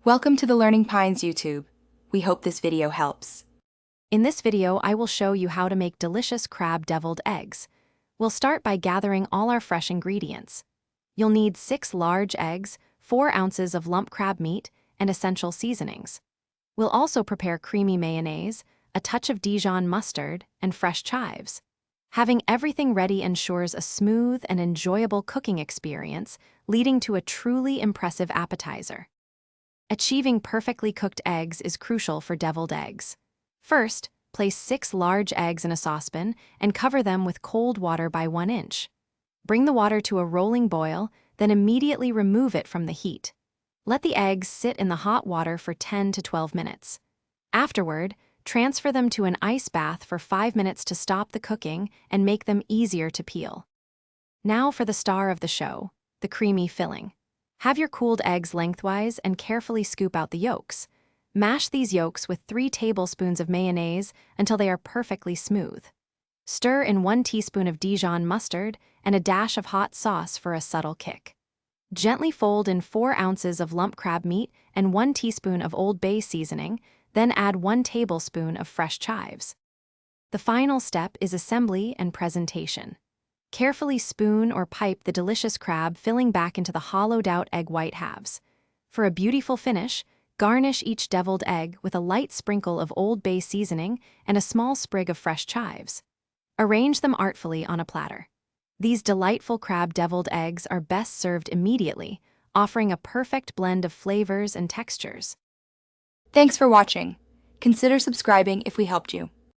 Welcome to the Learning Pines YouTube. We hope this video helps. In this video, I will show you how to make delicious crab deviled eggs. We'll start by gathering all our fresh ingredients. You'll need 6 large eggs, 4 ounces of lump crab meat, and essential seasonings. We'll also prepare creamy mayonnaise, a touch of Dijon mustard, and fresh chives. Having everything ready ensures a smooth and enjoyable cooking experience, leading to a truly impressive appetizer. Achieving perfectly cooked eggs is crucial for deviled eggs. First, place 6 large eggs in a saucepan and cover them with cold water by 1 inch. Bring the water to a rolling boil, then immediately remove it from the heat. Let the eggs sit in the hot water for 10 to 12 minutes. Afterward, transfer them to an ice bath for 5 minutes to stop the cooking and make them easier to peel. Now for the star of the show, the creamy filling. Have your cooled eggs lengthwise and carefully scoop out the yolks. Mash these yolks with 3 tablespoons of mayonnaise until they are perfectly smooth. Stir in 1 teaspoon of Dijon mustard and a dash of hot sauce for a subtle kick. Gently fold in 4 ounces of lump crab meat and 1 teaspoon of Old Bay seasoning, then add 1 tablespoon of fresh chives. The final step is assembly and presentation. Carefully spoon or pipe the delicious crab filling back into the hollowed-out egg white halves. For a beautiful finish, garnish each deviled egg with a light sprinkle of Old Bay seasoning and a small sprig of fresh chives. Arrange them artfully on a platter. These delightful crab deviled eggs are best served immediately, offering a perfect blend of flavors and textures. Thanks for watching. Consider subscribing if we helped you.